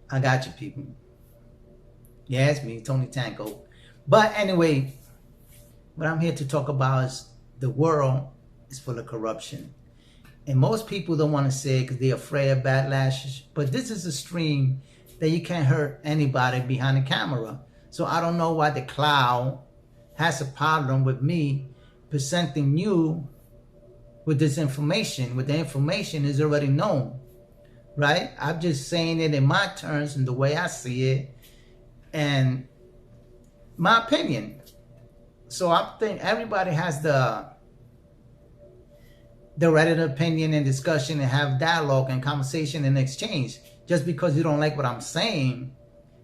I got you, people. Yeah, it's me, Tony Tango. But anyway, what I'm here to talk about is the world is full of corruption. And most people don't want to say it because they're afraid of backlashes. But this is a stream that you can't hurt anybody behind the camera. So I don't know why the cloud has a problem with me presenting you with this information, when the information is already known, right? I'm just saying it in my terms and the way I see it and my opinion. So I think everybody has the right of opinion and discussion and have dialogue and conversation and exchange. Just because you don't like what I'm saying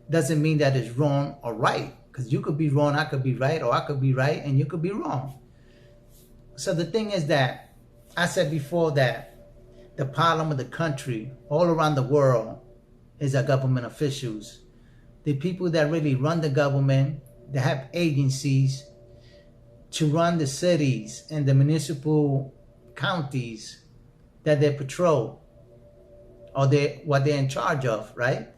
doesn't mean that it's wrong or right. Because you could be wrong, I could be right, or I could be right and you could be wrong. So the thing is that I said before that the problem of the country all around the world is our government officials. The people that really run the government, that have agencies to run the cities and the municipal counties that they patrol or what they're in charge of, right?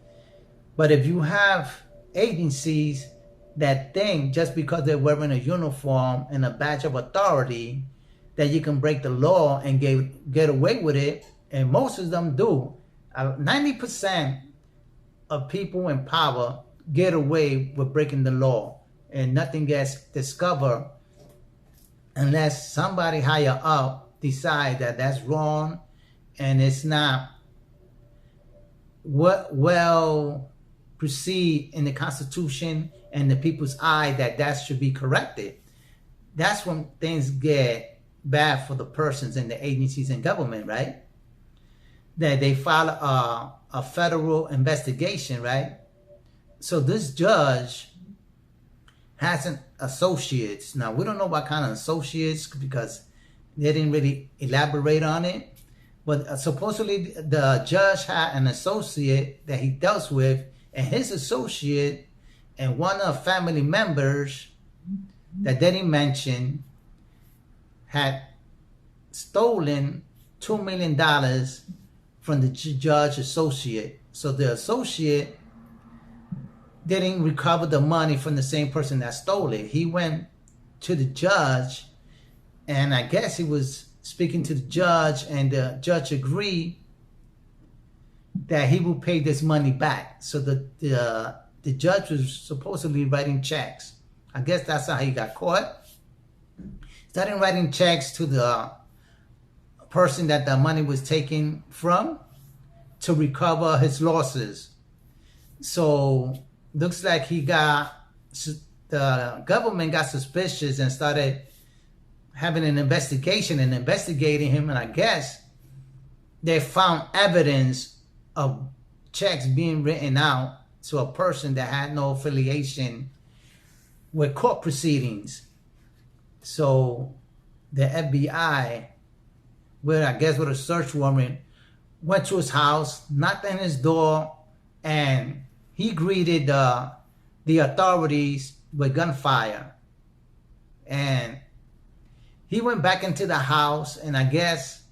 But if you have agencies that think just because they're wearing a uniform and a badge of authority that you can break the law and get away with it, and most of them do. 90% of people in power get away with breaking the law and nothing gets discovered unless somebody higher up decide that that's wrong and it's not well perceived in the Constitution and the people's eye that should be corrected. That's when things get bad for the persons and the agencies and government, right? That they file a federal investigation, right? So this judge has an associates. Now, we don't know what kind of associates because they didn't really elaborate on it. But supposedly the judge had an associate that he dealt with, and his associate and one of family members that they didn't mention had stolen $2 million from the judge associate. So the associate didn't recover the money from the same person that stole it. He went to the judge, and I guess he was speaking to the judge, and the judge agreed that he will pay this money back. So the judge was supposedly writing checks. I guess that's how he got caught. Started writing checks to the person that the money was taken from to recover his losses. So looks like the government got suspicious and started having an investigation and investigating him. And I guess they found evidence of checks being written out to a person that had no affiliation with court proceedings. So the FBI, with a search warrant, went to his house, knocked on his door, and he greeted the authorities with gunfire. And he went back into the house, and I guess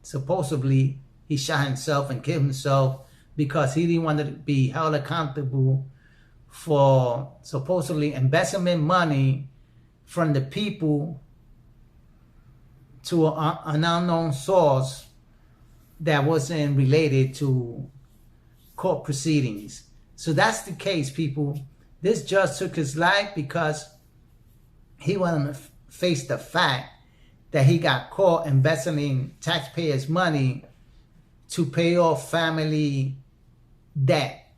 supposedly he shot himself and killed himself because he didn't want to be held accountable for supposedly embezzling money from the people to an unknown source that wasn't related to court proceedings. So that's the case, people. This judge took his life because he wanted to face the fact that he got caught embezzling taxpayers' money to pay off family debt.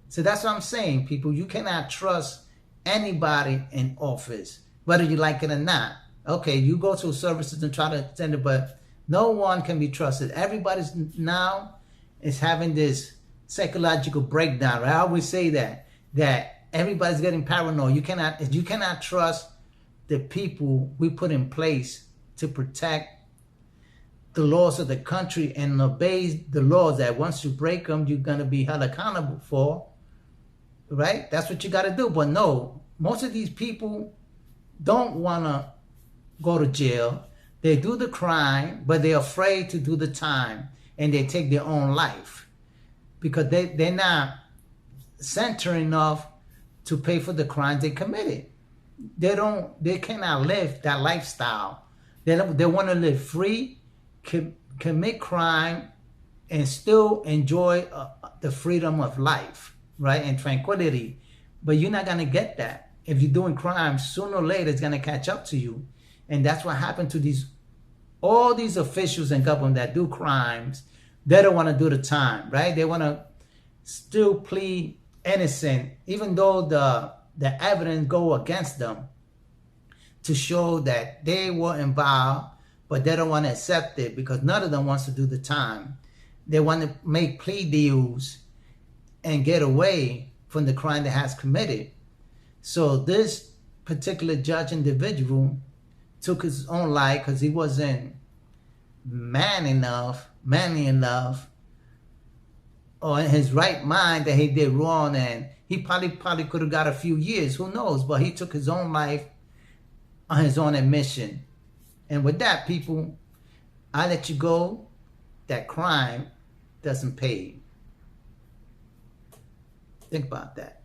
So that's what I'm saying, people. You cannot trust anybody in office, whether you like it or not. Okay, you go to services and try to send it, but no one can be trusted. Everybody's now is having this psychological breakdown. I always say that everybody's getting paranoid. You cannot trust the people we put in place to protect the laws of the country and obey the laws that once you break them, you're going to be held accountable for, right? That's what you got to do. But no, most of these people don't want to go to jail. They do the crime, but they're afraid to do the time, and they take their own life. because they're not centering enough to pay for the crimes they committed. They cannot live that lifestyle. They want to live free, commit crime, and still enjoy the freedom of life, right, and tranquility. But you're not gonna get that if you're doing crime. Sooner or later, it's gonna catch up to you, and that's what happened to all these officials in government that do crimes. They don't want to do the time, right? They want to still plead innocent, even though the evidence go against them, to show that they were involved, but they don't want to accept it because none of them wants to do the time. They want to make plea deals and get away from the crime they has committed. So this particular judge individual took his own life because he wasn't manly enough, or in his right mind that he did wrong, and he probably could have got a few years, who knows, but he took his own life on his own admission. And with that, people, I let you go. That crime doesn't pay. Think about that.